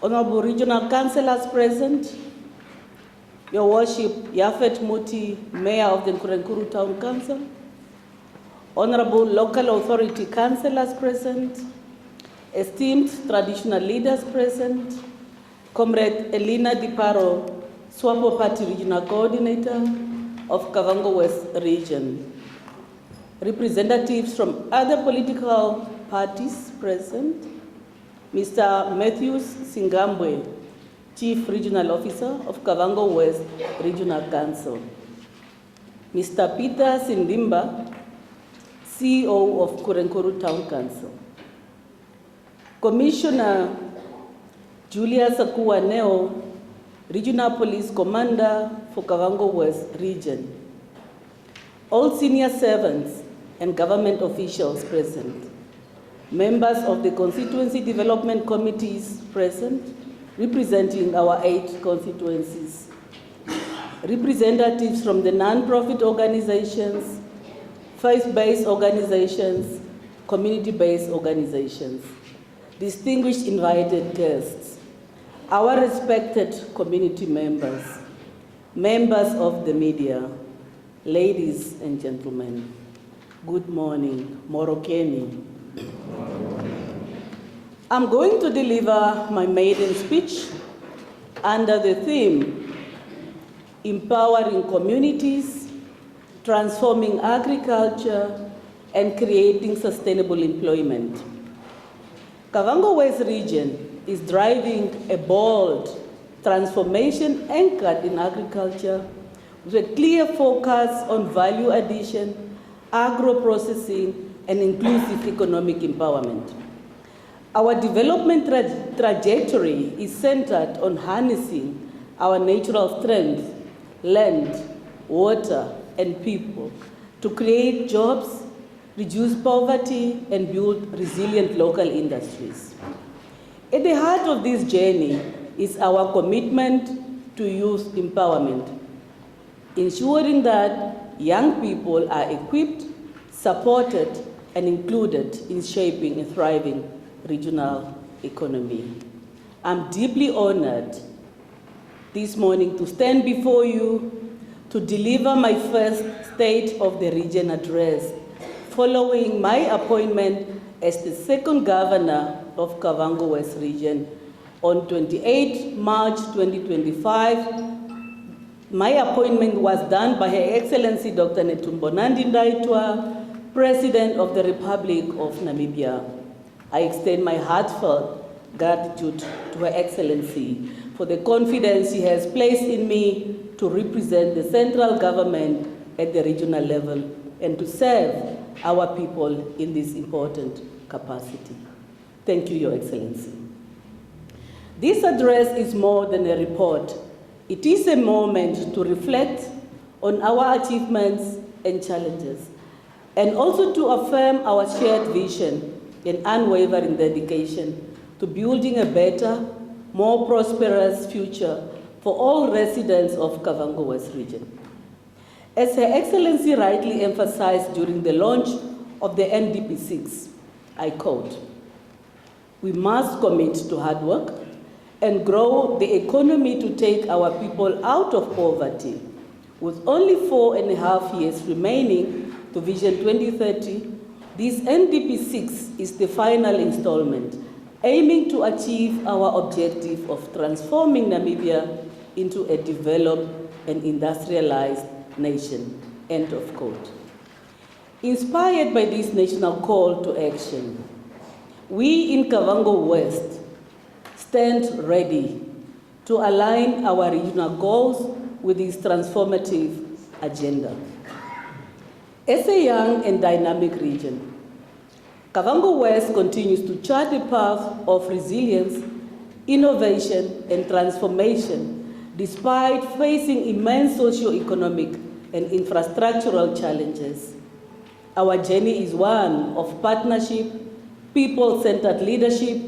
Honorable Regional Councillors present, Your Worship Yafet Muti, Mayor of the Nkurenkuru Town Council, Honorable Local Authority Councillors present, esteemed traditional leaders present, Comrade Elena Diparo, Swapo Party Regional Coordinator of Kavango West Region, representatives from other political parties present, Mr. Matthews Singambwe, Chief Regional Officer of Kavango West Regional Council, Mr. Peter Sindimba, CEO of Nkurenkuru Town Council, Commissioner Julia Sakua Neo, Regional Police Commander for Kavango West Region, all senior servants and government officials present, members of the constituency development committees present, representing our 8 constituencies, representatives from the non-profit organizations, faith-based organizations, community-based organizations, distinguished invited guests, our respected community members, members of the media, ladies and gentlemen, good morning, Morokeni. I'm going to deliver my maiden speech under the theme, Empowering Communities, Transforming Agriculture, and Creating Sustainable Employment. Kavango West Region is driving a bold transformation anchored in agriculture with a clear focus on value addition, agro-processing, and inclusive economic empowerment. Our development trajectory is centered on harnessing our natural strength, land, water, and people to create jobs, reduce poverty, and build resilient local industries. At the heart of this journey is our commitment to youth empowerment, ensuring that young people are equipped, supported, and included in shaping a thriving regional economy. I'm deeply honored this morning to stand before you to deliver my first State of the Region address, following my appointment as the second governor of Kavango West Region on 28 March 2025. My appointment was done by Her Excellency Dr. Netumbo Nandi-Ndaitwah, President of the Republic of Namibia. I extend my heartfelt gratitude to Her Excellency for the confidence she has placed in me to represent the central government at the regional level and to serve our people in this important capacity. Thank you, Your Excellency. This address is more than a report. It is a moment to reflect on our achievements and challenges, and also to affirm our shared vision and unwavering dedication to building a better, more prosperous future for all residents of Kavango West Region. As Her Excellency rightly emphasized during the launch of the NDP6, I quote, "We must commit to hard work and grow the economy to take our people out of poverty. With only 4.5 years remaining to Vision 2030, this NDP6 is the final installment, aiming to achieve our objective of transforming Namibia into a developed and industrialized nation." End of quote. Inspired by this national call to action, we in Kavango West stand ready to align our regional goals with this transformative agenda. As a young and dynamic region, Kavango West continues to chart a path of resilience, innovation, and transformation despite facing immense socio-economic and infrastructural challenges. Our journey is one of partnership, people-centered leadership,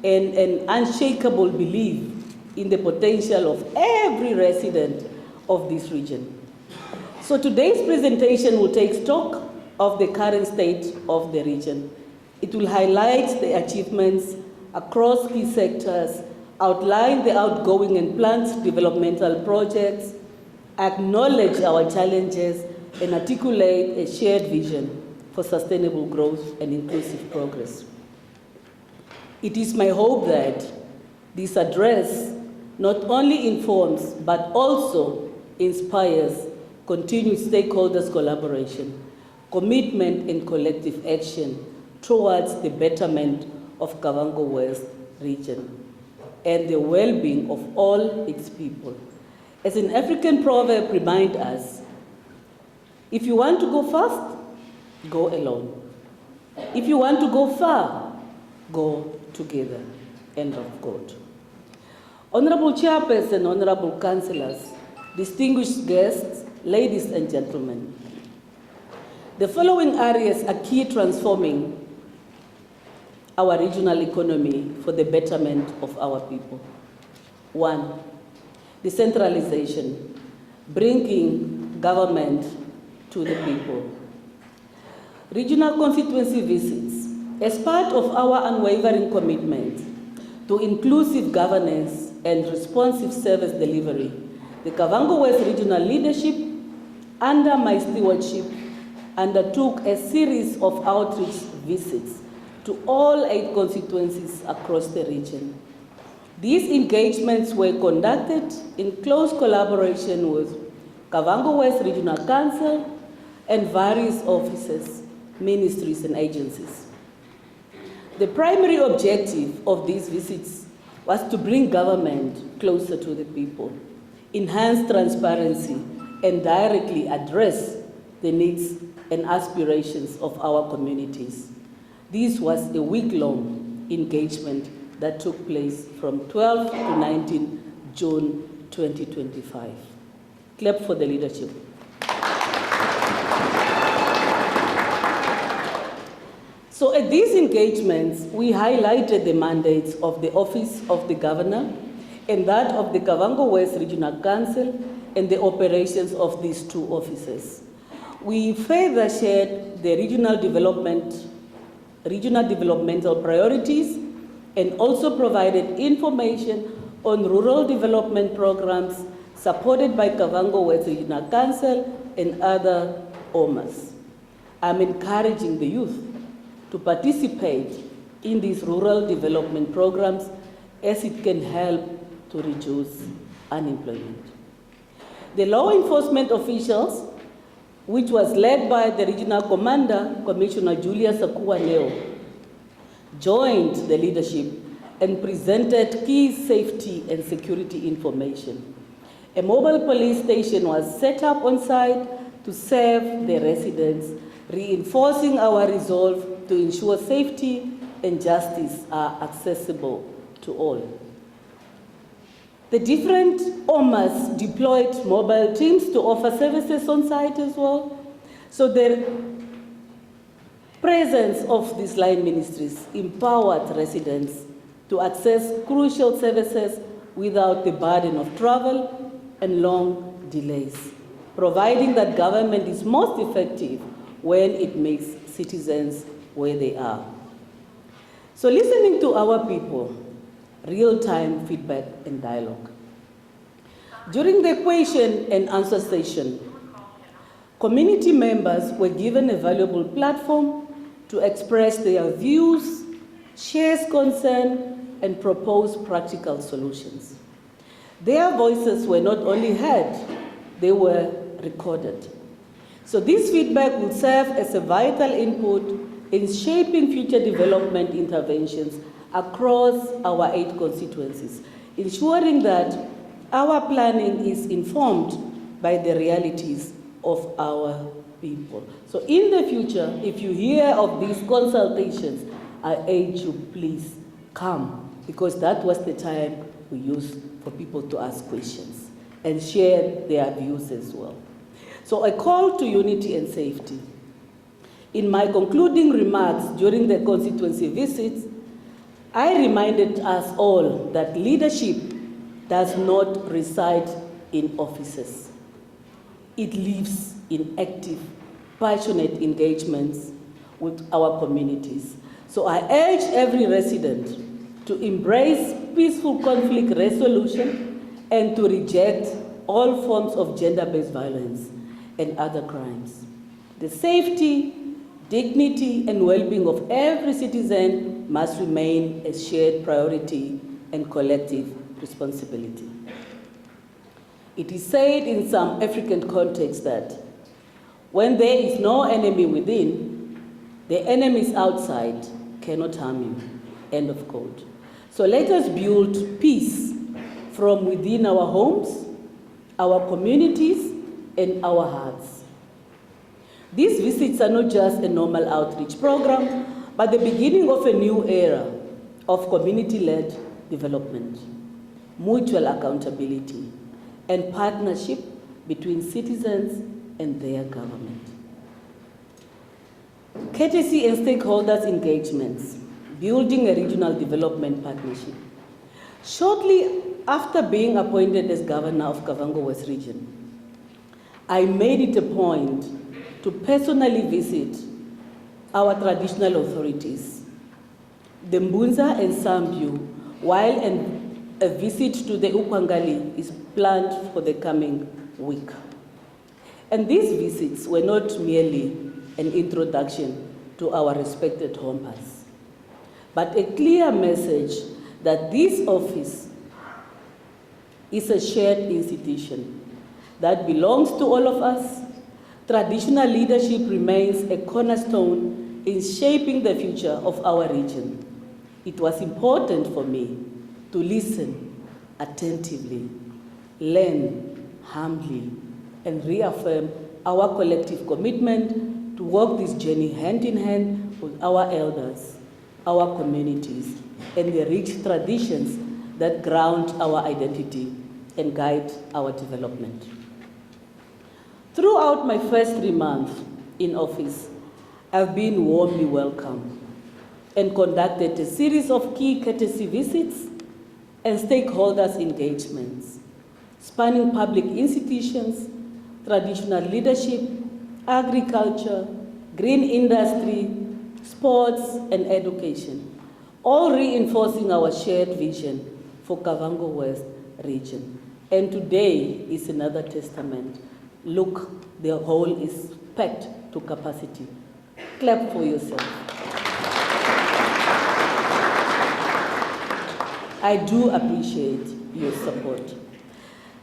and an unshakable belief in the potential of every resident of this region. So today's presentation will take stock of the current state of the region. It will highlight the achievements across key sectors, outline the outgoing and planned developmental projects, acknowledge our challenges, and articulate a shared vision for sustainable growth and inclusive progress. It is my hope that this address not only informs but also inspires continued stakeholders' collaboration, commitment, and collective action towards the betterment of Kavango West region and the well-being of all its people. As an African proverb reminds us, if you want to go fast, go alone. If you want to go far, go together. End of quote. Honorable Chairperson, Honorable Councillors, distinguished guests, ladies and gentlemen, the following areas are key transforming our regional economy for the betterment of our people. 1, decentralization, bringing government to the people. Regional constituency visits. As part of our unwavering commitment to inclusive governance and responsive service delivery, the Kavango West regional leadership, under my stewardship, undertook a series of outreach visits to all 8 constituencies across the region. These engagements were conducted in close collaboration with Kavango West Regional Council and various offices, ministries, and agencies. The primary objective of these visits was to bring government closer to the people, enhance transparency, and directly address the needs and aspirations of our communities. This was a week-long engagement that took place from 12 to 19 June 2025. Clap for the leadership. So at these engagements, we highlighted the mandates of the Office of the Governor and that of the Kavango West Regional Council and the operations of these 2 offices. We further shared the regional developmental priorities and also provided information on rural development programs supported by Kavango West Regional Council and other OMAs. I'm encouraging the youth to participate in these rural development programs as it can help to reduce unemployment. The law enforcement officials, which was led by the Regional Commander, Commissioner Julia Sakua-Neo, joined the leadership and presented key safety and security information. A mobile police station was set up on site to serve the residents, reinforcing our resolve to ensure safety and justice are accessible to all. The different OMAs deployed mobile teams to offer services on site as well. So the presence of these line ministries empowered residents to access crucial services without the burden of travel and long delays, providing that government is most effective when it meets citizens where they are. So listening to our people, real-time feedback and dialogue. During the question and answer session, community members were given a valuable platform to express their views, share concern, and propose practical solutions. Their voices were not only heard, they were recorded. So this feedback will serve as a vital input in shaping future development interventions across our 8 constituencies, ensuring that our planning is informed by the realities of our people. So in the future, if you hear of these consultations, I urge you, please come, because that was the time we used for people to ask questions and share their views as well. So a call to unity and safety. In my concluding remarks during the constituency visits, I reminded us all that leadership does not reside in offices. It lives in active, passionate engagements with our communities. So I urge every resident to embrace peaceful conflict resolution and to reject all forms of gender-based violence and other crimes. The safety, dignity, and well-being of every citizen must remain a shared priority and collective responsibility. It is said in some African contexts that when there is no enemy within, the enemies outside cannot harm you. End of quote. So let us build peace from within our homes, our communities, and our hearts. These visits are not just a normal outreach program, but the beginning of a new era of community-led development, mutual accountability, and partnership between citizens and their government. Courtesy and stakeholders' engagements, building a regional development partnership. Shortly after being appointed as governor of Kavango West region, I made it a point to personally visit our traditional authorities, the Mbunza and Sambu, while a visit to the Ukwangali is planned for the coming week. And these visits were not merely an introduction to our respected homelands, but a clear message that this office is a shared institution that belongs to all of us. Traditional leadership remains a cornerstone in shaping the future of our region. It was important for me to listen attentively, learn humbly, and reaffirm our collective commitment to walk this journey hand in hand with our elders, our communities, and the rich traditions that ground our identity and guide our development. Throughout my first 3 months in office, I've been warmly welcomed and conducted a series of key courtesy visits and stakeholders' engagements, spanning public institutions, traditional leadership, agriculture, green industry, sports, and education, all reinforcing our shared vision for Kavango West region. And today is another testament. Look, the hall is packed to capacity. Clap for yourself. I do appreciate your support.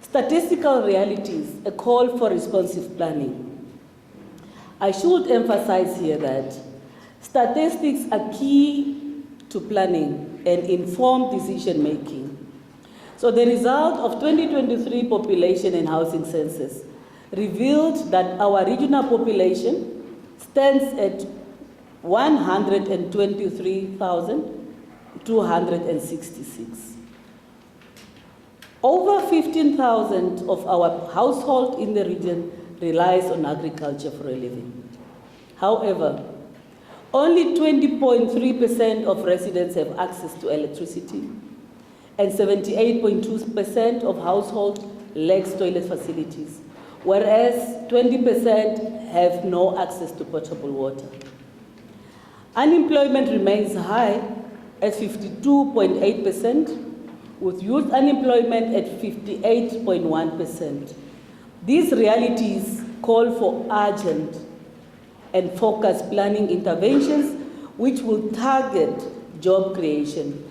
Statistical realities, a call for responsive planning. I should emphasize here that statistics are key to planning and informed decision making. So the result of 2023 population and housing census revealed that our regional population stands at 123,266. Over 15,000 of our households in the region relies on agriculture for a living. However, only 20.3% of residents have access to electricity, and 78.2% of households lack toilet facilities, whereas 20% have no access to potable water. Unemployment remains high at 52.8%, with youth unemployment at 58.1%. These realities call for urgent and focused planning interventions which will target job creation,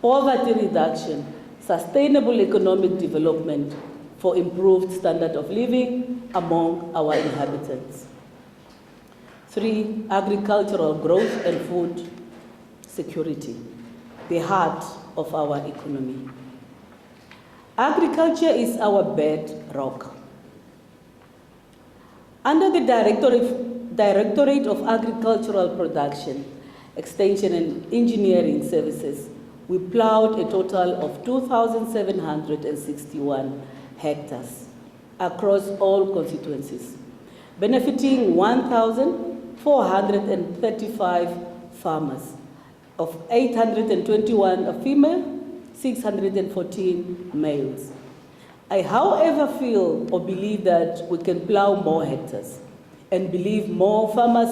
poverty reduction, sustainable economic development for improved standard of living among our inhabitants. 3, agricultural growth and food security, the heart of our economy. Agriculture is our bedrock. Under the Directorate of Agricultural Production, Extension and Engineering Services, we plowed a total of 2,761 hectares across all constituencies, benefiting 1,435 farmers, of 821 female, 614 males. I, however, feel or believe that we can plow more hectares and believe more farmers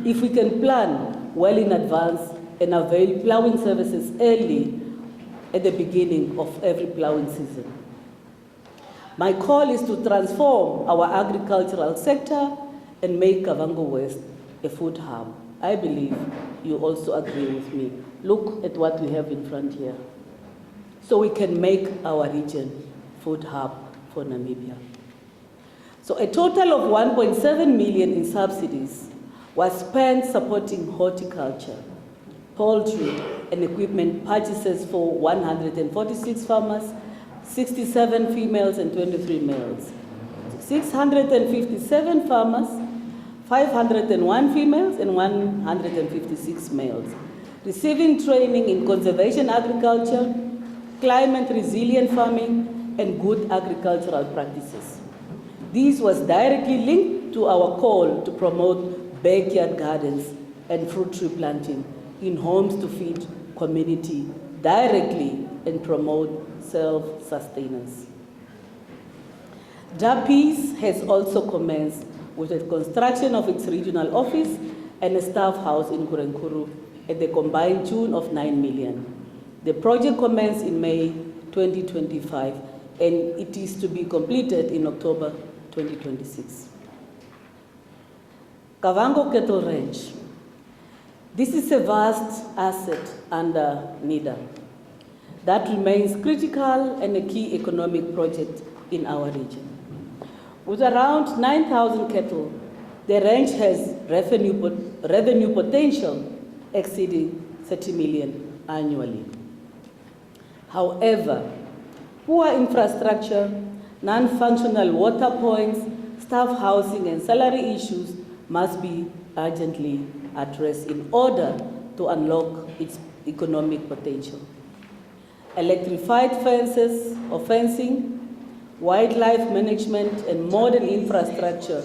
if we can plan well in advance and avail plowing services early at the beginning of every plowing season. My call is to transform our agricultural sector and make Kavango West a food hub. I believe you also agree with me. Look at what we have in front here. So we can make our region food hub for Namibia. So a total of 1.7 million in subsidies was spent supporting horticulture, poultry, and equipment purchases for 146 farmers, 67 females and 23 males. 657 farmers, 501 females and 156 males, receiving training in conservation agriculture, climate resilient farming, and good agricultural practices. This was directly linked to our call to promote backyard gardens and fruit tree planting in homes to feed community directly and promote self-sustenance. DAPIS has also commenced with the construction of its regional office and a staff house in Kurenkuru at the combined tune of 9 million. The project commenced in May 2025 and it is to be completed in October 2026. Kavango Cattle Ranch. This is a vast asset under NIDA that remains critical and a key economic project in our region. With around 9,000 cattle, the ranch has revenue potential exceeding 30 million annually. However, poor infrastructure, non-functional water points, staff housing, and salary issues must be urgently addressed in order to unlock its economic potential. Electrified fences or fencing, wildlife management, and modern infrastructure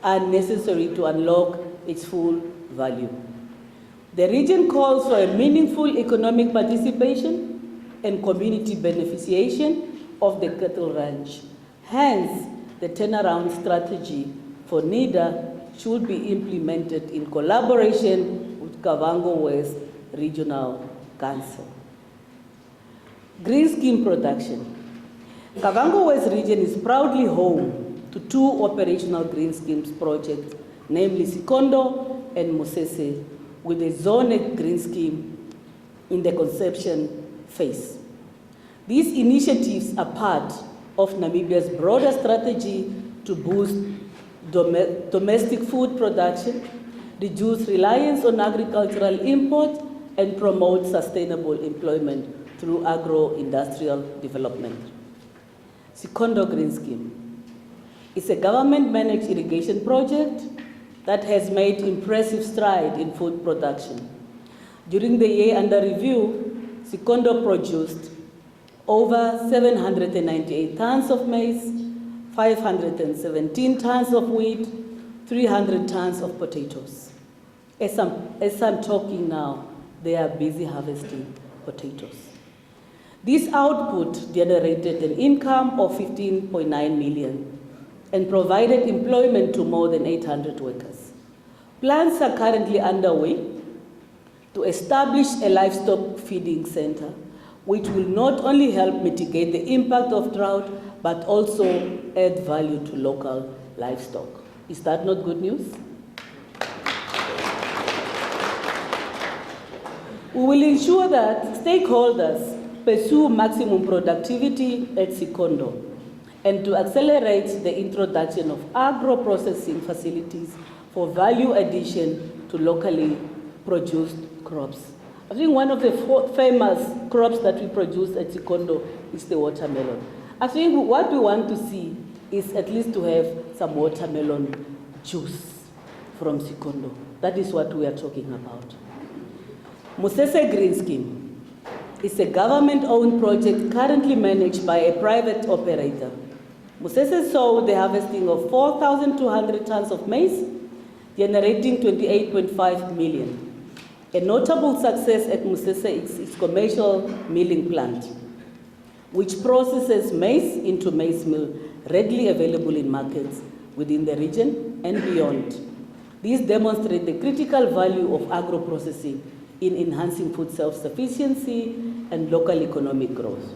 are necessary to unlock its full value. The region calls for a meaningful economic participation and community beneficiation of the cattle ranch. Hence, the turnaround strategy for NIDA should be implemented in collaboration with Kavango West Regional Council. Green scheme production. Kavango West region is proudly home to 2 operational green schemes projects, namely Sikondo and Musese, with a zone green scheme in the conception phase. These initiatives are part of Namibia's broader strategy to boost domestic food production, reduce reliance on agricultural imports, and promote sustainable employment through agro-industrial development. Sikondo Green Scheme is a government-managed irrigation project that has made impressive strides in food production. During the year under review, Sikondo produced over 798 tons of maize, 517 tons of wheat, 300 tons of potatoes. As I'm talking now, they are busy harvesting potatoes. This output generated an income of 15.9 million and provided employment to more than 800 workers. Plans are currently underway to establish a livestock feeding center, which will not only help mitigate the impact of drought, but also add value to local livestock. Is that not good news? We will ensure that stakeholders pursue maximum productivity at Sikondo and to accelerate the introduction of agro-processing facilities for value addition to locally produced crops. I think one of the famous crops that we produce at Sikondo is the watermelon. I think what we want to see is at least to have some watermelon juice from Sikondo. That is what we are talking about. Musese Green Scheme is a government-owned project currently managed by a private operator. Musese saw the harvesting of 4,200 tons of maize, generating 28.5 million. A notable success at Musese is its commercial milling plant, which processes maize into maize meal readily available in markets within the region and beyond. These demonstrate the critical value of agro-processing in enhancing food self-sufficiency and local economic growth.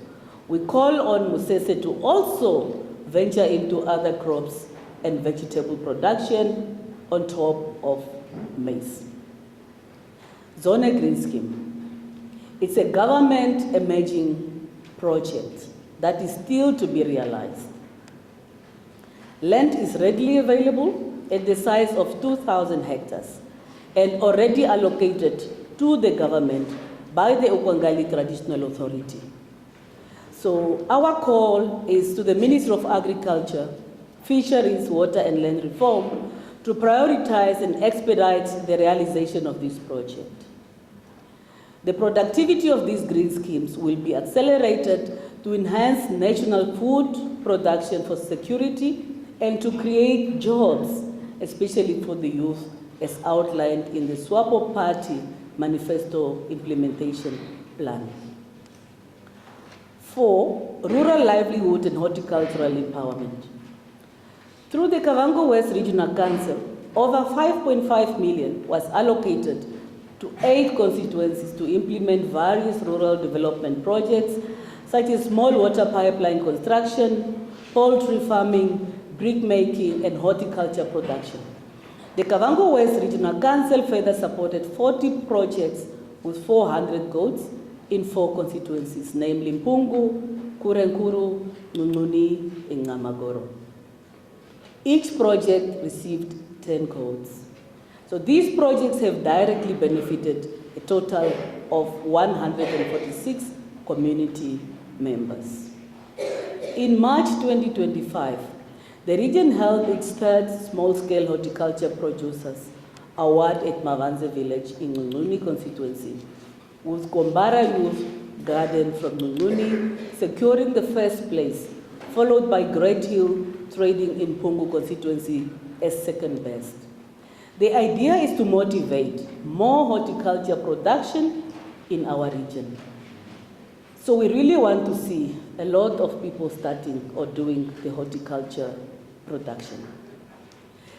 We call on Musese to also venture into other crops and vegetable production on top of maize. Zone Green Scheme. It's a government emerging project that is still to be realized. Land is readily available at the size of 2,000 hectares and already allocated to the government by the Ukwangali Traditional Authority. So our call is to the Ministry of Agriculture, Fisheries, Water and Land Reform to prioritize and expedite the realization of this project. The productivity of these green schemes will be accelerated to enhance national food production for security and to create jobs, especially for the youth, as outlined in the SWAPO Party Manifesto Implementation Plan. 4, rural livelihood and horticultural empowerment. Through the Kavango West Regional Council, over 5.5 million was allocated to 8 constituencies to implement various rural development projects, such as small water pipeline construction, poultry farming, brick making, and horticulture production. The Kavango West Regional Council further supported 40 projects with 400 goats in 4 constituencies, namely Mpungu, Kurenkuru, Nununi, and Ngamagoro. Each project received 10 goats. So these projects have directly benefited a total of 146 community members. In March 2025, the region held its 3rd small-scale horticulture producers award at Mavanze village in Nununi constituency, with Gombara Youth Garden from Nununi securing the 1st place, followed by Great Hill Trading in Pungu constituency as 2nd best. The idea is to motivate more horticulture production in our region. So we really want to see a lot of people starting or doing the horticulture production.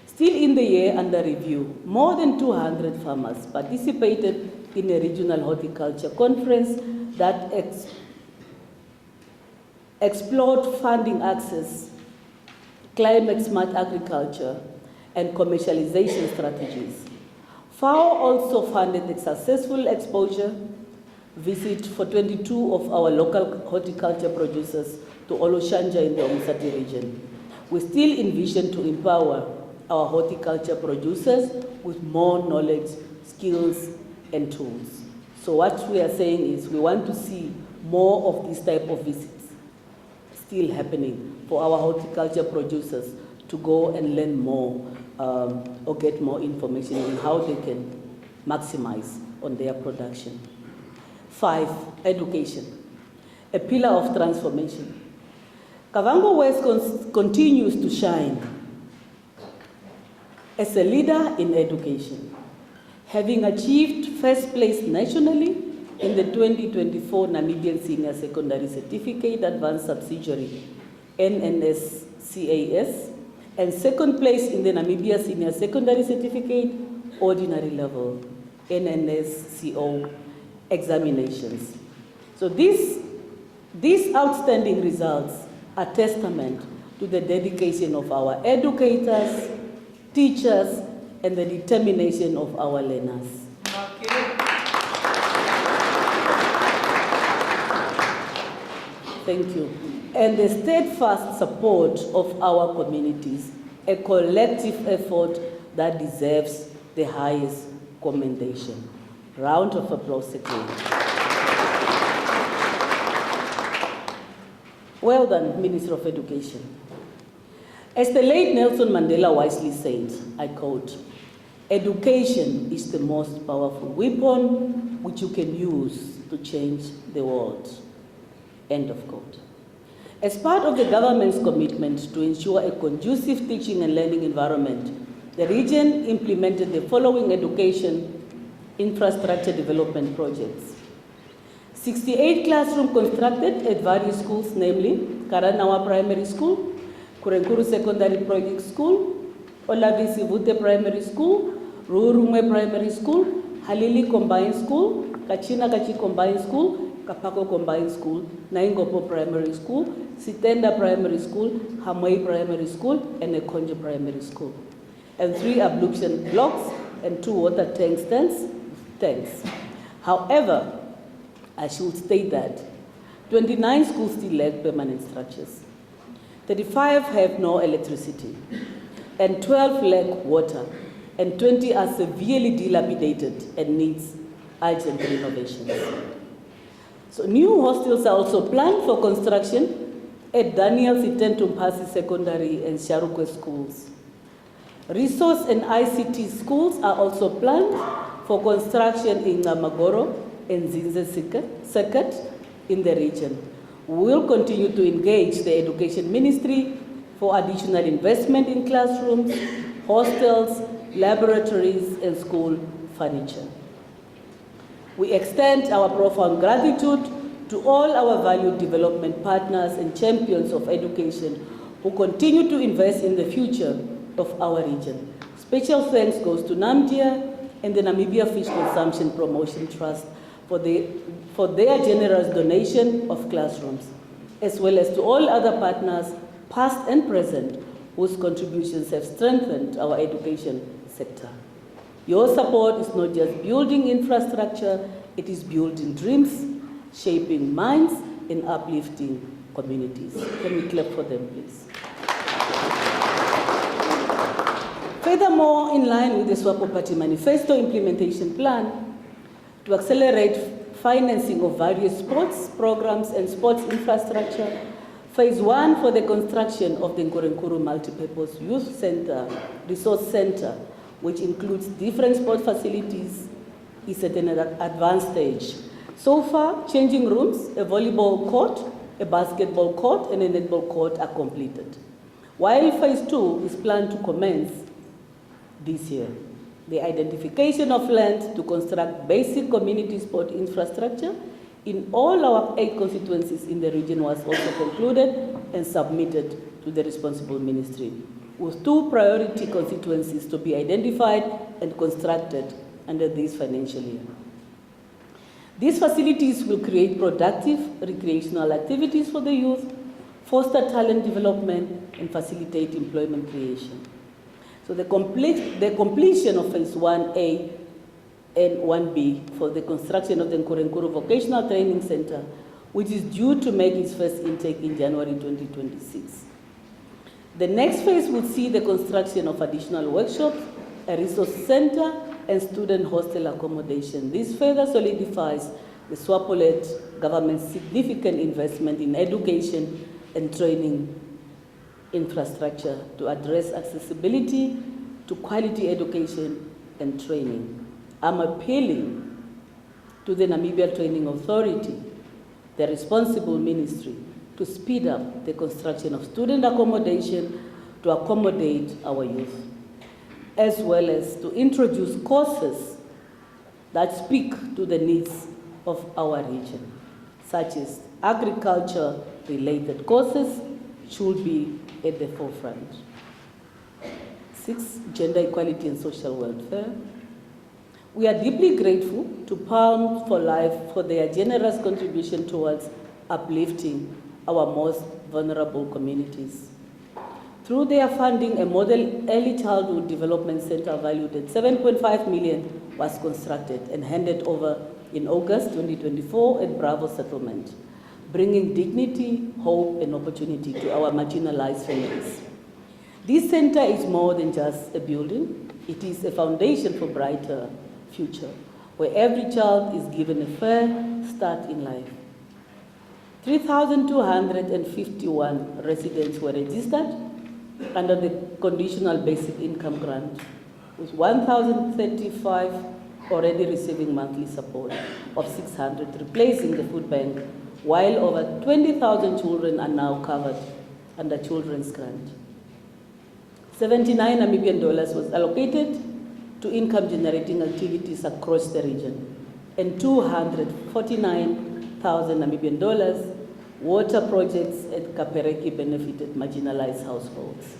Still in the year under review, more than 200 farmers participated in a regional horticulture conference that explored funding access, climate smart agriculture, and commercialization strategies. FAO also funded a successful exposure visit for 22 of our local horticulture producers to Olushanja in the Omusati region. We still envision to empower our horticulture producers with more knowledge, skills, and tools. So what we are saying is we want to see more of this type of visits still happening for our horticulture producers to go and learn more or get more information on how they can maximize on their production. 5, education, a pillar of transformation. Kavango West continues to shine as a leader in education, having achieved 1st place nationally in the 2024 Namibian Senior Secondary Certificate Advanced Subsidiary, NNSCAS, and 2nd place in the Namibia Senior Secondary Certificate Ordinary Level, NNSCO examinations. So these outstanding results are testament to the dedication of our educators, teachers, and the determination of our learners. Thank you. And the steadfast support of our communities, a collective effort that deserves the highest commendation. Round of applause again. Well done, Minister of Education. As the late Nelson Mandela wisely said, I quote, "Education is the most powerful weapon which you can use to change the world." End of quote. As part of the government's commitment to ensure a conducive teaching and learning environment, the region implemented the following education infrastructure development projects. 68 classrooms constructed at various schools, namely Karanawa Primary School, Kurenkuru Secondary Project School, Olavisi Vute Primary School, Rurume Primary School, Halili Combined School, Kachina Kachi Combined School, Kapako Combined School, Naingopo Primary School, Sitenda Primary School, Hamwei Primary School, and Ekonjo Primary School. And 3 ablution blocks and 2 water tanks. However, I should state that 29 schools still lack permanent structures. 35 have no electricity, and 12 lack water, and 20 are severely dilapidated and needs urgent renovations. So new hostels are also planned for construction at Daniel Sitentumpasi Secondary and Sharukwe schools. Resource and ICT schools are also planned for construction in Ngamagoro and Zinze Circuit in the region. We will continue to engage the Education Ministry for additional investment in classrooms, hostels, laboratories, and school furniture. We extend our profound gratitude to all our valued development partners and champions of education who continue to invest in the future of our region. Special thanks goes to Namibia and the Namibia Fish Consumption Promotion Trust for their generous donation of classrooms, as well as to all other partners, past and present, whose contributions have strengthened our education sector. Your support is not just building infrastructure, it is building dreams, shaping minds, and uplifting communities. Can we clap for them, please? Furthermore, in line with the SWAPO Party Manifesto implementation plan, to accelerate financing of various sports programs and sports infrastructure, Phase 1 for the construction of the Nkurenkuru Multipurpose Youth Center, Resource Center, which includes different sport facilities, is at an advanced stage. So far, changing rooms, a volleyball court, a basketball court, and a netball court are completed. While Phase 2 is planned to commence this year. The identification of land to construct basic community sport infrastructure in all our 8 constituencies in the region was also concluded and submitted to the responsible ministry, with 2 priority constituencies to be identified and constructed under this financial year. These facilities will create productive recreational activities for the youth, foster talent development, and facilitate employment creation. So the completion of Phase 1A and 1B for the construction of the Nkurenkuru Vocational Training Center, which is due to make its first intake in January 2026. The next phase will see the construction of additional workshops, a resource center, and student hostel accommodation. This further solidifies the SWAPO-led government's significant investment in education and training infrastructure to address accessibility to quality education and training. I'm appealing to the Namibia Training Authority, the responsible ministry, to speed up the construction of student accommodation to accommodate our youth, as well as to introduce courses that speak to the needs of our region, such as agriculture-related courses should be at the forefront. 6, gender equality and social welfare. We are deeply grateful to Palm for Life for their generous contribution towards uplifting our most vulnerable communities. Through their funding, a model early childhood development center valued at 7.5 million was constructed and handed over in August 2024 at Bravo Settlement, bringing dignity, hope, and opportunity to our marginalized families. This center is more than just a building. It is a foundation for a brighter future, where every child is given a fair start in life. 3,251 residents were registered under the conditional basic income grant, with 1,035 already receiving monthly support of 600, replacing the food bank, while over 20,000 children are now covered under children's grant. 79 Namibian dollars was allocated to income-generating activities across the region, and 249,000 Namibian dollars water projects at Kapereki benefited marginalized households,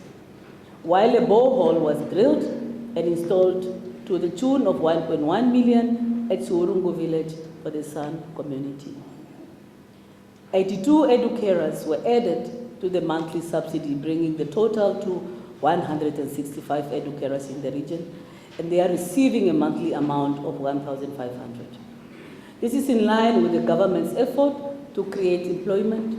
while a borehole was drilled and installed to to the tune of 1.1 million at Suurungu village for the San community. 82 educators were added to the monthly subsidy, bringing the total to 165 educators in the region, and they are receiving a monthly amount of 1,500. This is in line with the government's effort to create employment.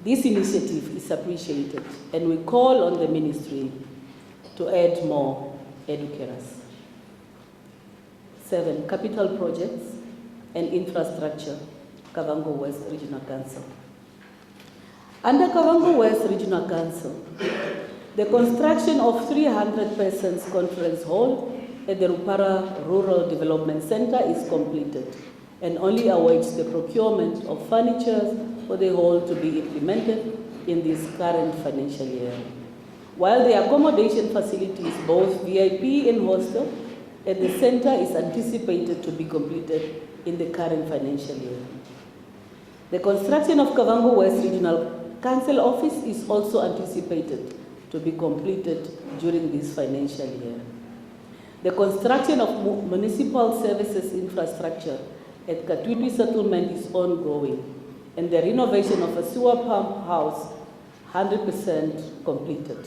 This initiative is appreciated, and we call on the ministry to add more educators. 7, capital projects and infrastructure, Kavango West Regional Council. Under Kavango West Regional Council, the construction of 300 persons conference hall at the Rupara Rural Development Center is completed and only awaits the procurement of furniture for the hall to be implemented in this current financial year. While the accommodation facilities, both VIP and hostel, at the center is anticipated to be completed in the current financial year. The construction of Kavango West Regional Council office is also anticipated to be completed during this financial year. The construction of municipal services infrastructure at Katwitwi settlement is ongoing, and the renovation of a sewer pump house 100% completed,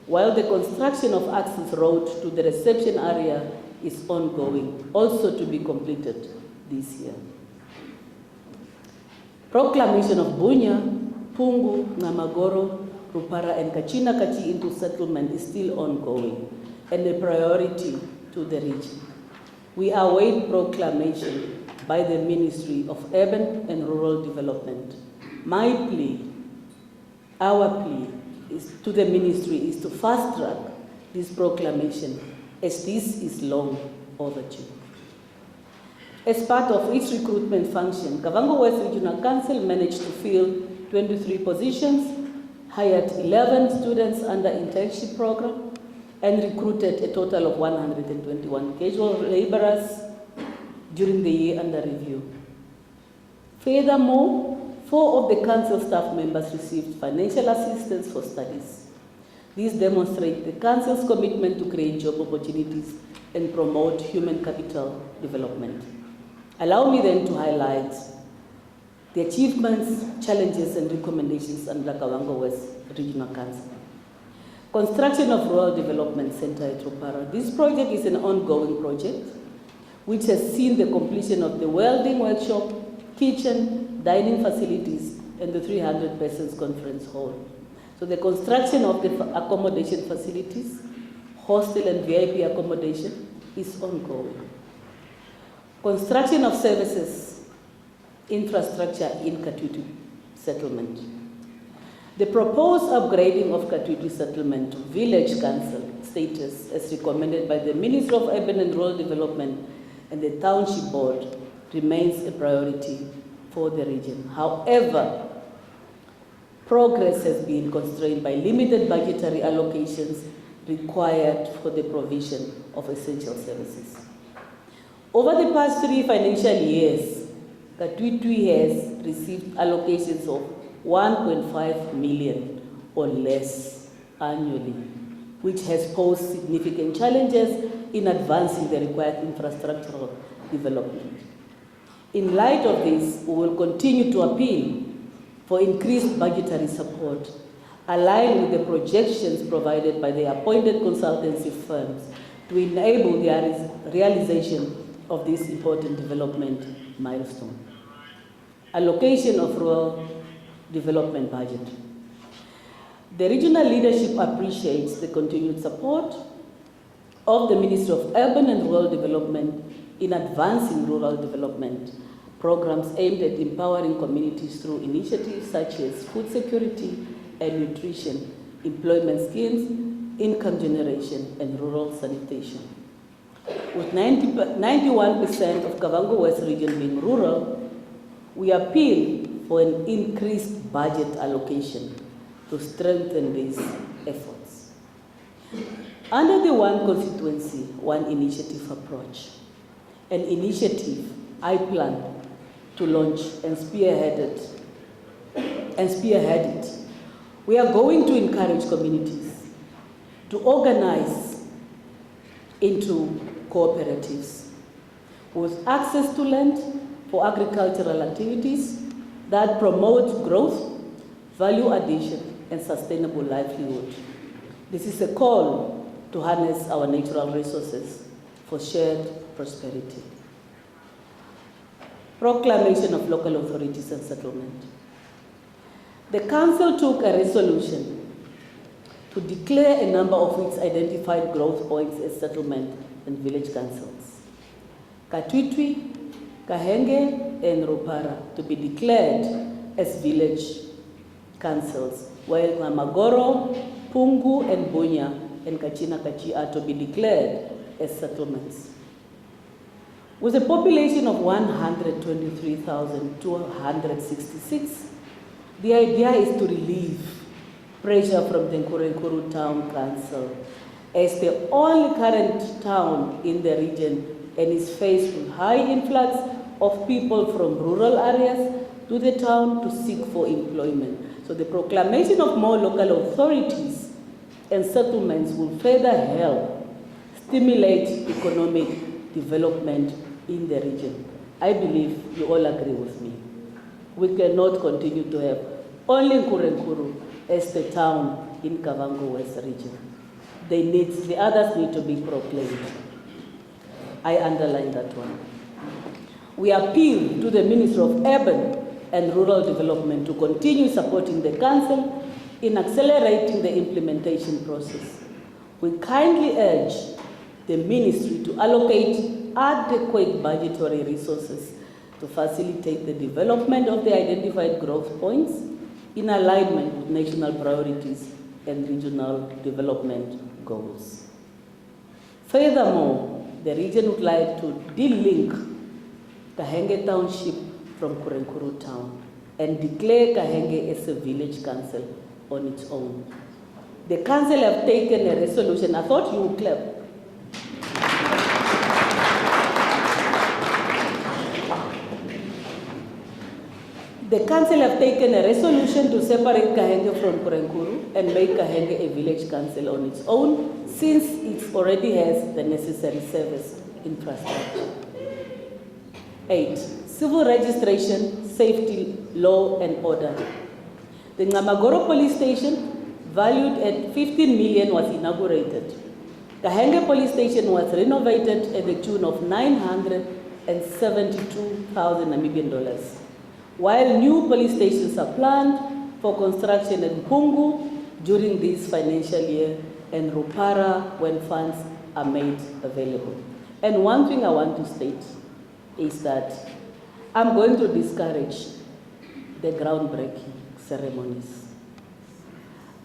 while the construction of access road to the reception area is ongoing, also to be completed this year. Proclamation of Bunya, Pungu, Namagoro, Rupara, and Kachina Kachi into settlement is still ongoing and a priority to the region. We await proclamation by the Ministry of Urban and Rural Development. My plea, our plea to the ministry is to fast track this proclamation, as this is long overdue. As part of its recruitment function, Kavango West Regional Council managed to fill 23 positions, hired 11 students under internship program, and recruited a total of 121 casual laborers during the year under review. Furthermore, 4 of the council staff members received financial assistance for studies. These demonstrate the council's commitment to create job opportunities and promote human capital development. Allow me then to highlight the achievements, challenges, and recommendations under Kavango West Regional Council. Construction of Rural Development Center at Rupara. This project is an ongoing project which has seen the completion of the welding workshop, kitchen, dining facilities, and the 300 persons conference hall. So the construction of the accommodation facilities, hostel and VIP accommodation is ongoing. Construction of services, infrastructure in Katwitwi settlement. The proposed upgrading of Katwitwi settlement to village council status as recommended by the Ministry of Urban and Rural Development and the Township Board remains a priority for the region. However, progress has been constrained by limited budgetary allocations required for the provision of essential services. Over the past 3 financial years, Katwitwi has received allocations of 1.5 million or less annually, which has posed significant challenges in advancing the required infrastructural development. In light of this, we will continue to appeal for increased budgetary support, aligned with the projections provided by the appointed consultancy firms to enable the realization of this important development milestone. Allocation of rural development budget. The regional leadership appreciates the continued support of the Ministry of Urban and Rural Development in advancing rural development programs aimed at empowering communities through initiatives such as food security and nutrition, employment schemes, income generation, and rural sanitation. With 91% of Kavango West region being rural, we appeal for an increased budget allocation to strengthen these efforts. Under the One Constituency, One Initiative approach, an initiative I plan to launch and spearhead it, we are going to encourage communities to organize into cooperatives with access to land for agricultural activities that promote growth, value addition, and sustainable livelihood. This is a call to harness our natural resources for shared prosperity. Proclamation of local authorities and settlement. The Council took a resolution to declare a number of its identified growth points as settlement and village councils. Katwitwi, Kahenge, and Rupara to be declared as village councils, while Namagoro, Pungu, and Bunya, and Kachina Kachi are to be declared as settlements. With a population of 123,266, the idea is to relieve pressure from the Nkurenkuru Town Council as the only current town in the region and is faced with high influx of people from rural areas to the town to seek for employment. So the proclamation of more local authorities and settlements will further help stimulate economic development in the region. I believe you all agree with me. We cannot continue to have only Nkurenkuru as the town in Kavango West region. The others need to be proclaimed. I underline that one. We appeal to the Ministry of Urban and Rural Development to continue supporting the Council in accelerating the implementation process. We kindly urge the Ministry to allocate adequate budgetary resources to facilitate the development of the identified growth points in alignment with national priorities and regional development goals. Furthermore, the region would like to de-link Kahenge Township from Nkurenkuru Town and declare Kahenge as a village council on its own. The council have taken a resolution. I thought you would clap. The council have taken a resolution to separate Kahenge from Nkurenkuru and make Kahenge a village council on its own, since it already has the necessary service infrastructure. 8. Civil registration, safety, law and order. The Namagoro police station, valued at 15 million, was inaugurated. Kahenge police station was renovated at the tune of 972,000 Namibian dollars. While new police stations are planned for construction in Pungu during this financial year and Rupara when funds are made available. And one thing I want to state is that I'm going to discourage the groundbreaking ceremonies.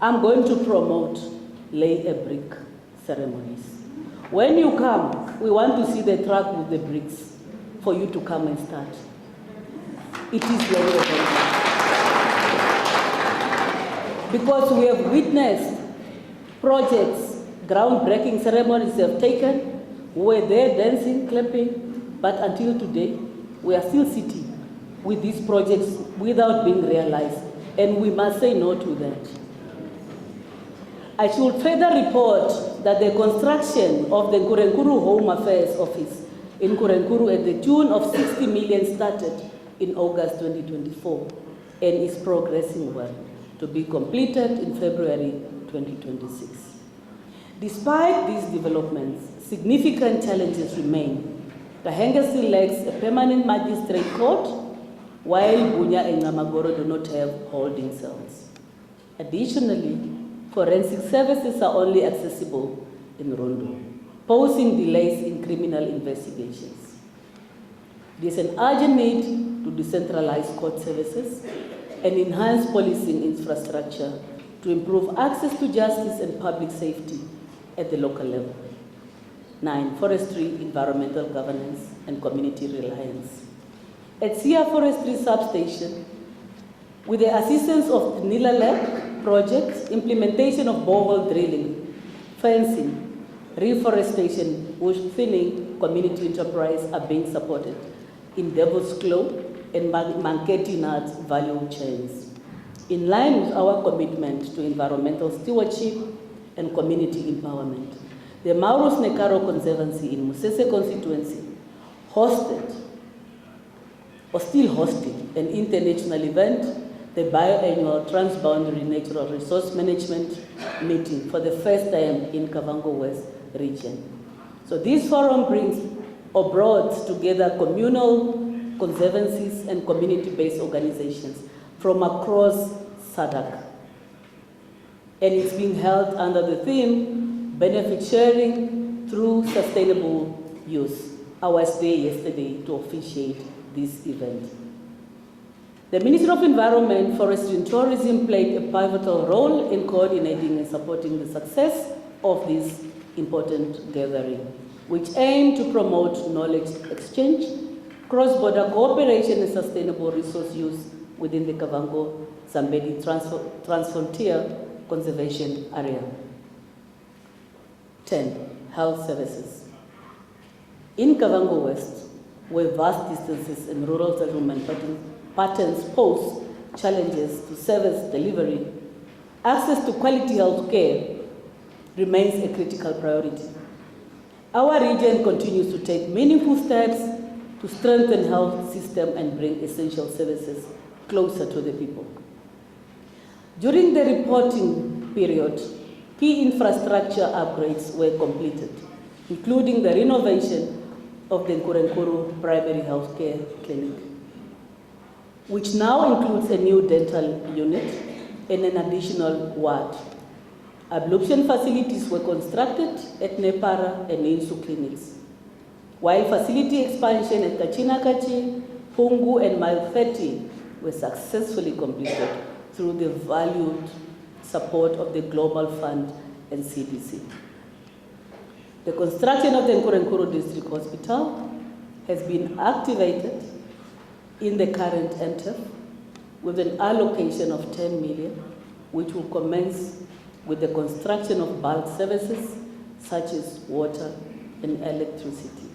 I'm going to promote lay a brick ceremonies. When you come, we want to see the truck with the bricks for you to come and start. It is very important. Because we have witnessed projects, groundbreaking ceremonies have taken, we were there dancing, clapping, but until today, we are still sitting with these projects without being realized, and we must say no to that. I should further report that the construction of the Nkurenkuru Home Affairs Office in Nkurenkuru at the tune of 60 million started in August 2024 and is progressing well, to be completed in February 2026. Despite these developments, significant challenges remain. Kahenge still lacks a permanent magistrate court, while Bunya and Namagoro do not have holding cells. Additionally, forensic services are only accessible in Rondo, posing delays in criminal investigations. There is an urgent need to decentralize court services and enhance policing infrastructure to improve access to justice and public safety at the local level. 9. Forestry, environmental governance, and community reliance. At Sia Forestry Substation, with the assistance of the Nila Lab project, implementation of borehole drilling, fencing, reforestation, bush thinning, community enterprise are being supported in Devil's Claw and Manketi Nuts value chains. In line with our commitment to environmental stewardship and community empowerment. The Maurus Nekaro Conservancy in Musese constituency hosted, or still hosting, an international event, the biannual Transboundary Natural Resource Management meeting for the first time in Kavango West region. So this forum brings or brought together communal conservancies and community-based organizations from across SADC. And it's being held under the theme, benefit sharing through sustainable use. I was there yesterday to officiate this event. The Ministry of Environment, Forestry and Tourism played a pivotal role in coordinating and supporting the success of this important gathering, which aimed to promote knowledge exchange, cross-border cooperation and sustainable resource use within the Kavango Zambezi Transfrontier Conservation Area. 10. Health services. In Kavango West, where vast distances and rural settlement patterns pose challenges to service delivery, access to quality health care remains a critical priority. Our region continues to take meaningful steps to strengthen health system and bring essential services closer to the people. During the reporting period, key infrastructure upgrades were completed, including the renovation of the Nkurenkuru Primary Health Care Clinic, which now includes a new dental unit and an additional ward. Ablution facilities were constructed at Nepara and Insu clinics, while facility expansion at Kachinakachi, Pungu, and Malfeti were successfully completed through the valued support of the Global Fund and CDC. The construction of the Nkurenkuru District Hospital has been activated in the current MTEF with an allocation of 10 million, which will commence with the construction of bulk services such as water and electricity.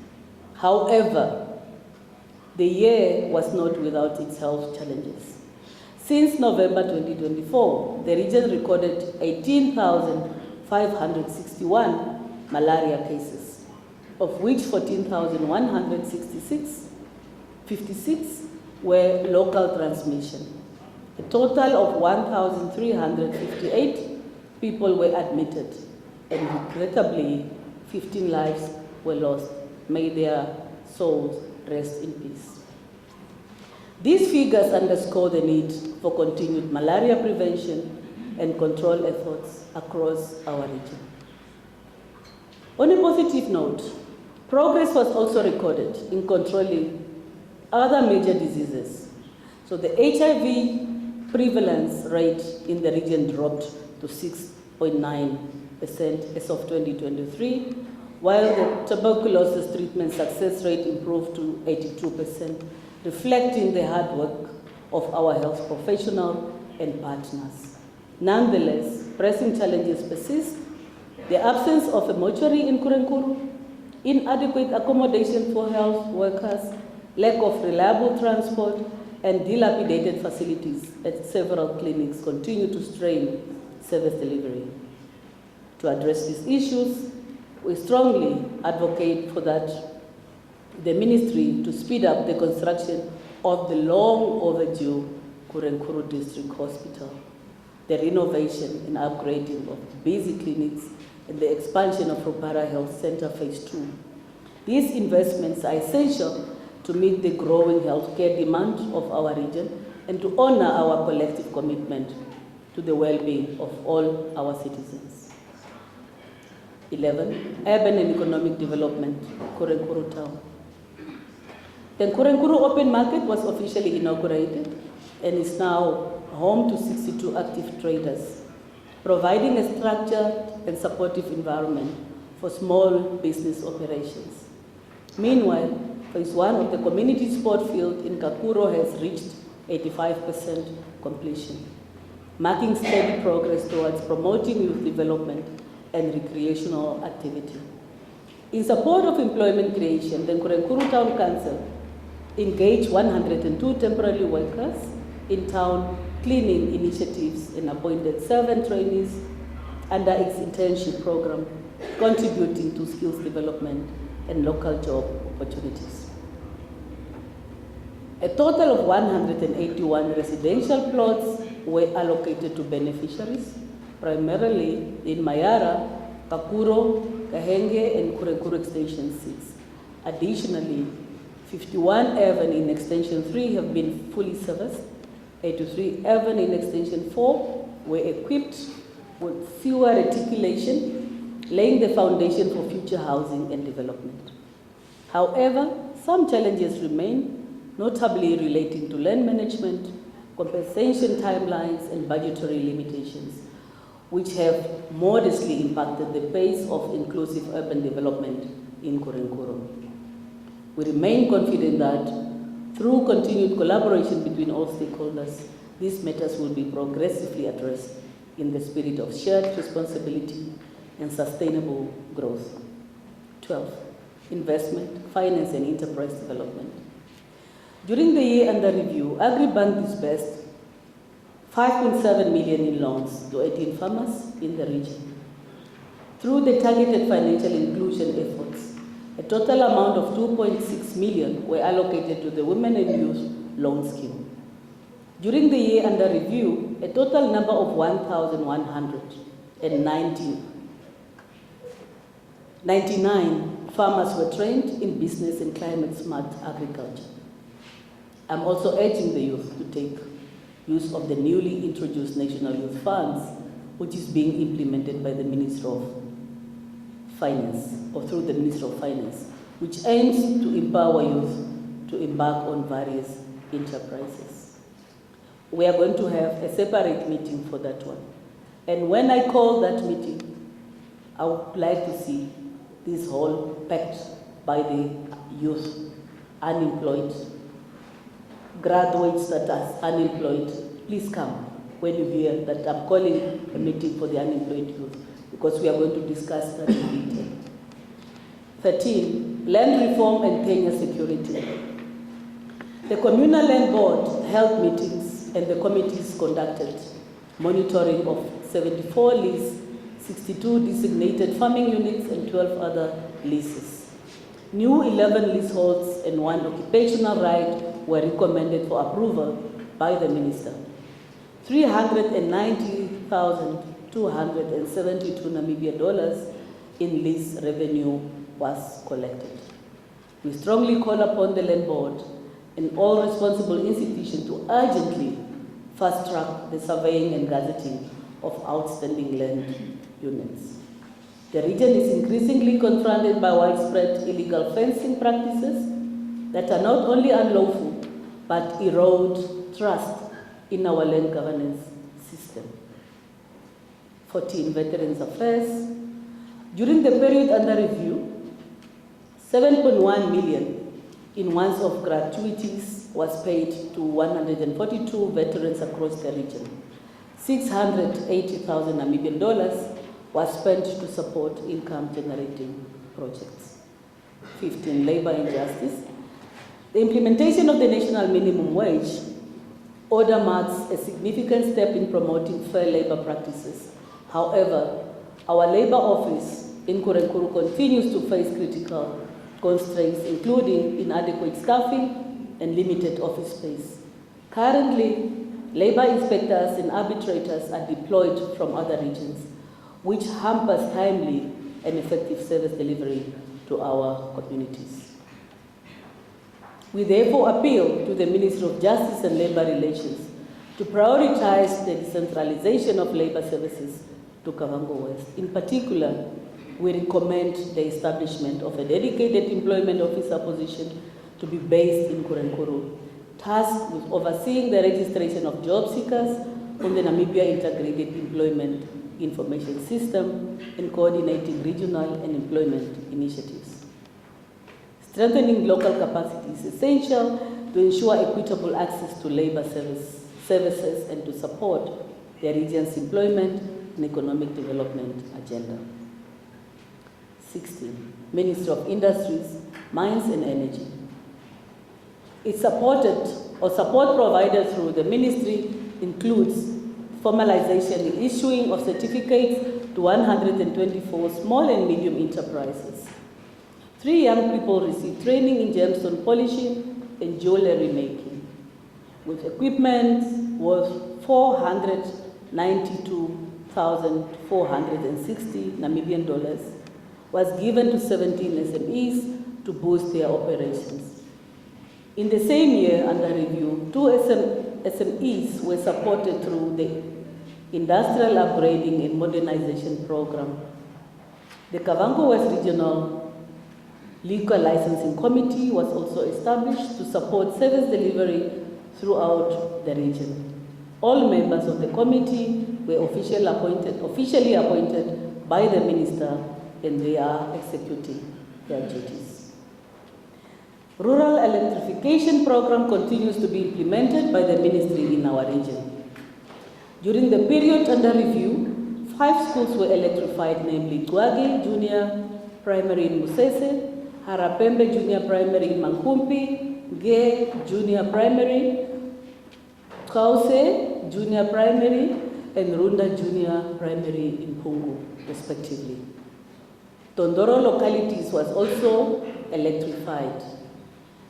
However, the year was not without its health challenges. Since November 2024, the region recorded 18,561 malaria cases, of which 56 were local transmission. A total of 1,358 people were admitted, and regrettably, 15 lives were lost. May their souls rest in peace. These figures underscore the need for continued malaria prevention and control efforts across our region. On a positive note, progress was also recorded in controlling other major diseases. So the HIV prevalence rate in the region dropped to 6.9% as of 2023, while the tuberculosis treatment success rate improved to 82%, reflecting the hard work of our health professionals and partners. Nonetheless, pressing challenges persist. The absence of a mortuary in Nkurenkuru, inadequate accommodation for health workers, lack of reliable transport, and dilapidated facilities at several clinics continue to strain service delivery. To address these issues, we strongly advocate for the ministry to speed up the construction of the long overdue Nkurenkuru District Hospital, the renovation and upgrading of busy clinics, and the expansion of Rupara Health Center Phase 2. These investments are essential to meet the growing healthcare demand of our region and to honor our collective commitment to the well-being of all our citizens. 11. Urban and economic development, Nkurenkuru Town. The Nkurenkuru Open Market was officially inaugurated and is now home to 62 active traders, providing a structured and supportive environment for small business operations. Meanwhile, Phase 1 of the community sport field in Kakuro has reached 85% completion, marking steady progress towards promoting youth development and recreational activity. In support of employment creation, the Nkurenkuru Town Council engaged 102 temporary workers in town cleaning initiatives and appointed 7 trainees under its internship program, contributing to skills development and local job opportunities. A total of 181 residential plots were allocated to beneficiaries, primarily in Mayara, Kakuro, Kahenge, and Kurekuru Extension 6. Additionally, 51 urban in Extension 3 have been fully serviced. 83 urban in Extension 4 were equipped with sewer reticulation, laying the foundation for future housing and development. However, some challenges remain, notably relating to land management, compensation timelines, and budgetary limitations, which have modestly impacted the pace of inclusive urban development in Kurenkuru. We remain confident that through continued collaboration between all stakeholders, these matters will be progressively addressed in the spirit of shared responsibility and sustainable growth. 12, investment, finance, and enterprise development. During the year under review, Agribank disbursed 5.7 million in loans to 18 farmers in the region. Through the targeted financial inclusion efforts, a total amount of 2.6 million were allocated to the Women and Youth Loan Scheme. During the year under review, a total number of 1,199 farmers were trained in business and climate-smart agriculture. I'm also urging the youth to take use of the newly introduced National Youth Funds, which is being implemented by the Minister of Finance, or through the Minister of Finance, which aims to empower youth to embark on various enterprises. We are going to have a separate meeting for that one. And when I call that meeting, I would like to see this hall packed by the youth, unemployed, graduates that are unemployed. Please come when you hear that I'm calling a meeting for the unemployed youth, because we are going to discuss that in detail. 13, land reform and tenure security. The Communal Land Board held meetings and the committees conducted monitoring of 74 lease, 62 designated farming units, and 12 other leases. New 11 leaseholds and 1 occupational right were recommended for approval by the Minister. 390,272 Namibia dollars in lease revenue was collected. We strongly call upon the Land Board and all responsible institutions to urgently fast-track the surveying and gazetting of outstanding land units. The region is increasingly confronted by widespread illegal fencing practices that are not only unlawful, but erode trust in our land governance system. 14, Veterans Affairs. During the period under review, 7.1 million in once-off gratuities was paid to 142 veterans across the region. 680,000 Namibian dollars was spent to support income-generating projects. 15, labor injustice. The implementation of the national minimum wage order marks a significant step in promoting fair labor practices. However, our labor office in Kurenkuru continues to face critical constraints, including inadequate staffing and limited office space. Currently, labor inspectors and arbitrators are deployed from other regions, which hampers timely and effective service delivery to our communities. We therefore appeal to the Ministry of Justice and Labor Relations to prioritize the decentralization of labor services to Kavango West. In particular, we recommend the establishment of a dedicated employment officer position to be based in Kurenkuru, tasked with overseeing the registration of job seekers on the Namibia Integrated Employment Information System and coordinating regional and employment initiatives. Strengthening local capacity is essential to ensure equitable access to labor services and to support the region's employment and economic development agenda. 16, Ministry of Industries, Mines and Energy. Its support provided through the ministry includes formalization and issuing of certificates to 124 small and medium enterprises. 3 young people received training in gemstone polishing and jewelry making, with equipment worth 492,460 Namibian dollars was given to 17 SMEs to boost their operations. In the same year under review, 2 SMEs were supported through the Industrial Upgrading and Modernization Program. The Kavango West Regional Liquor Licensing Committee was also established to support service delivery throughout the region. All members of the committee were officially appointed by the minister, and they are executing their duties. Rural electrification program continues to be implemented by the ministry in our region. During the period under review, 5 schools were electrified, namely Gwagi Junior Primary in Musese, Harapembe Junior Primary in Mankumpi, Ge Junior Primary, Kause Junior Primary, and Runda Junior Primary in Pungu, respectively. Tondoro localities was also electrified.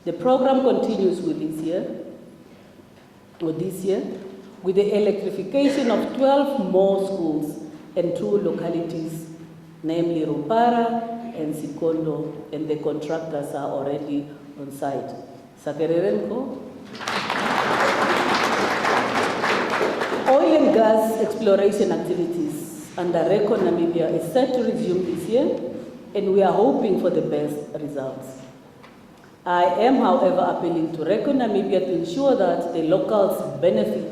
The program continues with this year, with the electrification of 12 more schools and 2 localities, namely Rupara and Sikondo, and the contractors are already on site. Sakererenko. Oil and gas exploration activities under RECO Namibia is set to resume this year, and we are hoping for the best results. I am, however, appealing to RECO Namibia to ensure that the locals benefit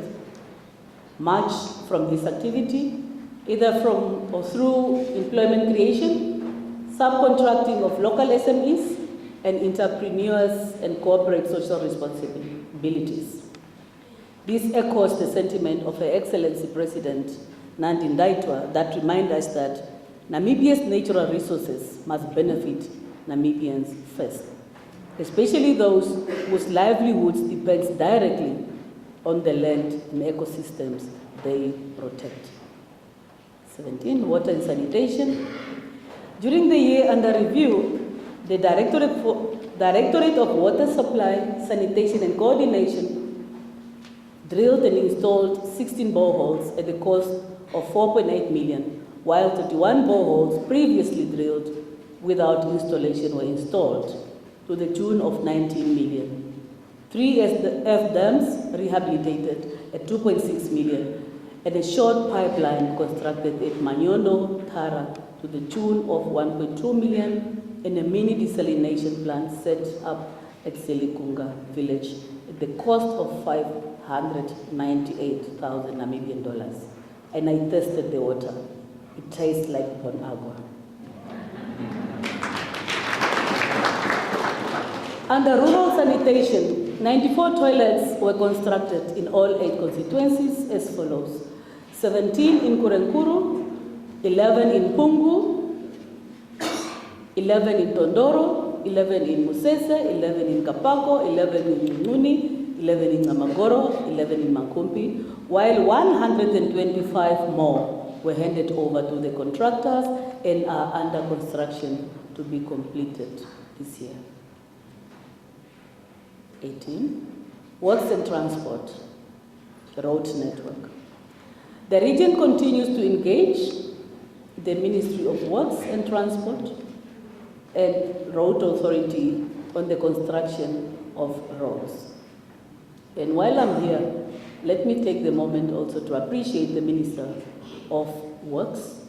much from this activity, either from or through employment creation, subcontracting of local SMEs, and entrepreneurs and corporate social responsibilities. This echoes the sentiment of Her Excellency President Nandi Ndaitwah that reminds us that Namibia's natural resources must benefit Namibians first, especially those whose livelihoods depends directly on the land and ecosystems they protect. 17, water and sanitation. During the year under review, the Directorate of Water Supply, Sanitation and Coordination drilled and installed 16 boreholes at the cost of 4.8 million, while 31 boreholes previously drilled without installation were installed to the tune of 19 million. 3 F dams rehabilitated at 2.6 million, and a short pipeline constructed at Manyondo, Tara, to the tune of 1.2 million, and a mini desalination plant set up at Selikunga village at the cost of 598,000 Namibian dollars. And I tested the water. It tastes like Bon Agua. Under rural sanitation, 94 toilets were constructed in all 8 constituencies as follows: 17 in Kurenkuru, 11 in Pungu, 11 in Tondoro, 11 in Musese, 11 in Kapako, 11 in Nguni, 11 in Namagoro, 11 in Mankumpi, while 125 more were handed over to the contractors and are under construction to be completed this year. 18, works and transport, road network. The region continues to engage the Ministry of Works and Transport and Road Authority on the construction of roads. And while I'm here, let me take the moment also to appreciate the Minister of Works,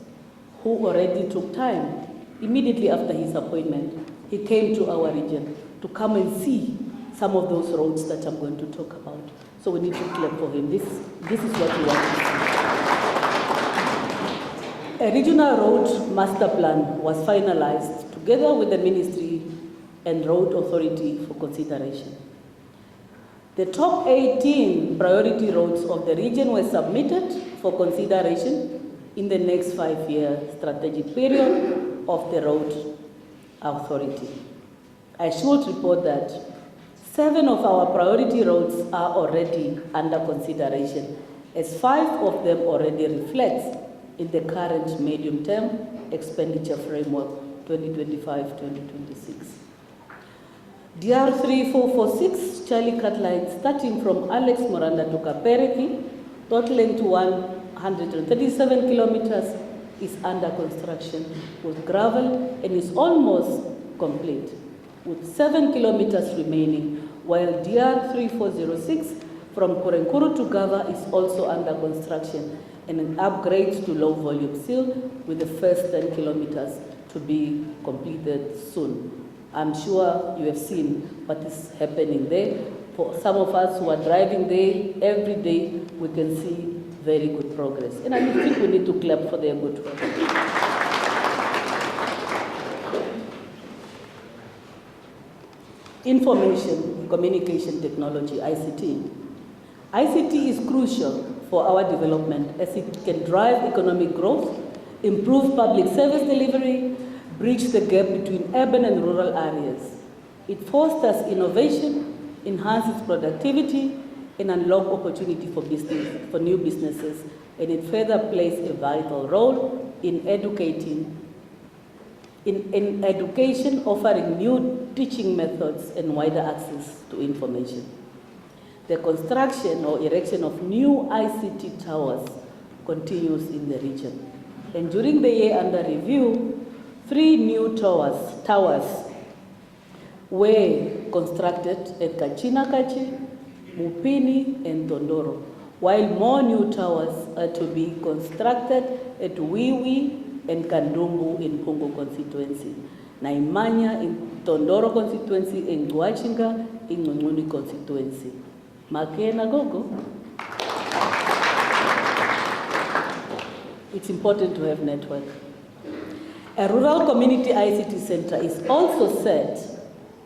who already took time. Immediately after his appointment, he came to our region to come and see some of those roads that I'm going to talk about. So we need to clap for him. This is what we want to see. A regional road master plan was finalized together with the Ministry and Road Authority for consideration. The top 18 priority roads of the region were submitted for consideration in the next 5-year strategic period of the Road Authority. I should report that 7 of our priority roads are already under consideration, as 5 of them already reflect in the current medium-term expenditure framework 2025-2026. DR 3446 Charlie Cut line starting from Alex Moranda to Kapereki, totaling to 137 kilometers, is under construction with gravel and is almost complete, with 7 kilometers remaining, while DR 3406 from Korenkuru to Gava is also under construction and an upgrade to low volume seal with the first 10 kilometers to be completed soon. I'm sure you have seen what is happening there. For some of us who are driving there every day, we can see very good progress. And I think we need to clap for their good work. Information, communication technology, ICT. ICT is crucial for our development as it can drive economic growth, improve public service delivery, bridge the gap between urban and rural areas. It fosters innovation, enhances productivity, and unlock opportunity for business, for new businesses, and it further plays a vital role in education, offering new teaching methods and wider access to information. The construction or erection of new ICT towers continues in the region. And during the year under review, 3 new towers were constructed at Kachinakachi, Mupini, and Tondoro, while more new towers are to be constructed at Wiwi and Kandumbu in Pungu constituency, Naimanya in Tondoro constituency, and Guachinga in Ngunguni constituency. Makena Gogo. It's important to have network. A rural community ICT center is also set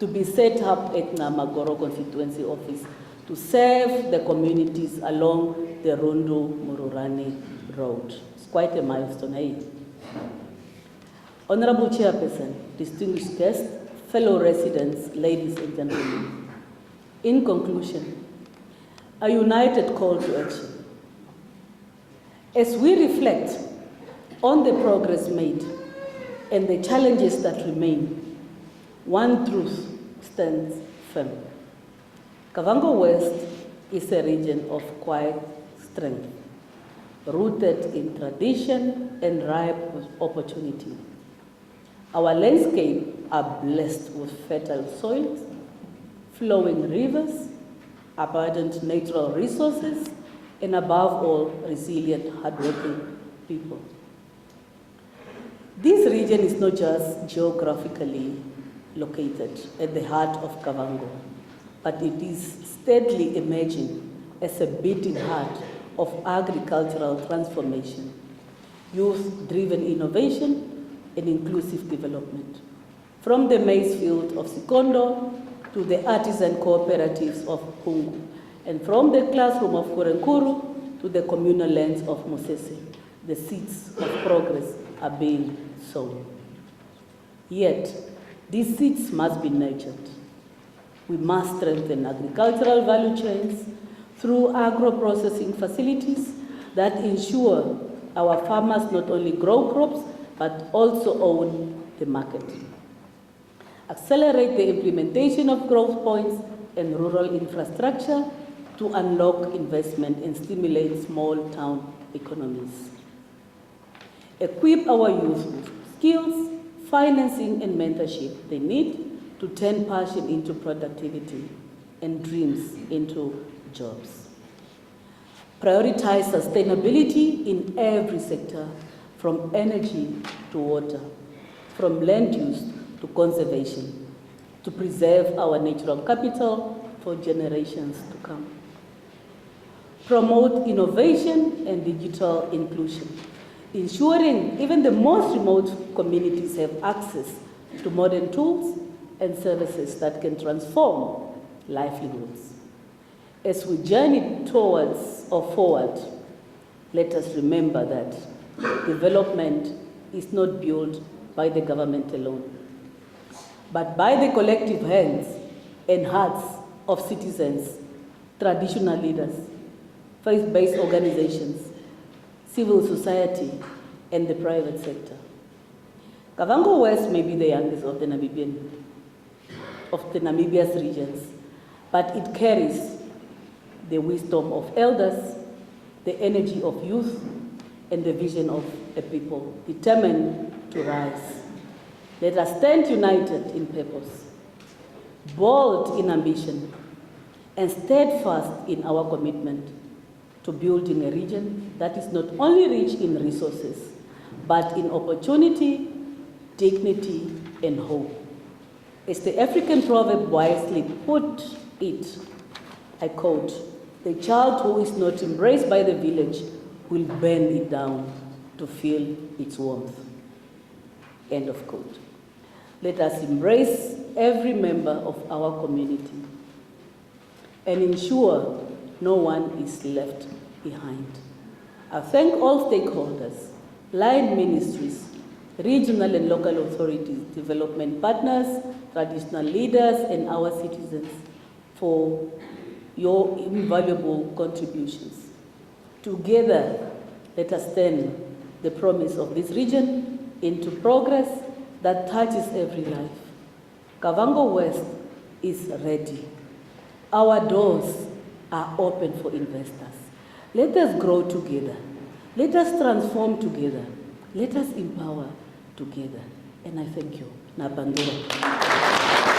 to be set up at Namagoro constituency office to serve the communities along the Rundu-Mururani road. It's quite a milestone, eh? Honorable Chairperson, distinguished guests, fellow residents, ladies and gentlemen. In conclusion, a united call to action. As we reflect on the progress made and the challenges that remain, one truth stands firm. Kavango West is a region of quiet strength, rooted in tradition and ripe with opportunity. Our landscape are blessed with fertile soils, flowing rivers, abundant natural resources, and above all, resilient, hardworking people. This region is not just geographically located at the heart of Kavango, but it is steadily emerging as a beating heart of agricultural transformation, youth-driven innovation, and inclusive development. From the maize field of Sikondo to the artisan cooperatives of Pungu, and from the classroom of Korenkuru to the communal lands of Musese, the seeds of progress are being sown. Yet, these seeds must be nurtured. We must strengthen agricultural value chains through agro-processing facilities that ensure our farmers not only grow crops, but also own the market. Accelerate the implementation of growth points and rural infrastructure to unlock investment and stimulate small town economies. Equip our youth with skills, financing, and mentorship they need to turn passion into productivity and dreams into jobs. Prioritize sustainability in every sector, from energy to water, from land use to conservation, to preserve our natural capital for generations to come. Promote innovation and digital inclusion, ensuring even the most remote communities have access to modern tools and services that can transform livelihoods. As we journey towards or forward, let us remember that development is not built by the government alone, but by the collective hands and hearts of citizens, traditional leaders, faith-based organizations, civil society, and the private sector. Kavango West may be the youngest of the Namibia's regions, but it carries the wisdom of elders, the energy of youth, and the vision of a people determined to rise. Let us stand united in purpose, bold in ambition, and steadfast in our commitment to building a region that is not only rich in resources, but in opportunity, dignity, and hope. As the African proverb wisely put it, I quote, "The child who is not embraced by the village will burn it down to feel its warmth." End of quote. Let us embrace every member of our community and ensure no one is left behind. I thank all stakeholders, line ministries, regional and local authorities, development partners, traditional leaders, and our citizens for your invaluable contributions. Together, let us turn the promise of this region into progress that touches every life. Kavango West is ready. Our doors are open for investors. Let us grow together. Let us transform together. Let us empower together. And I thank you. Napandura.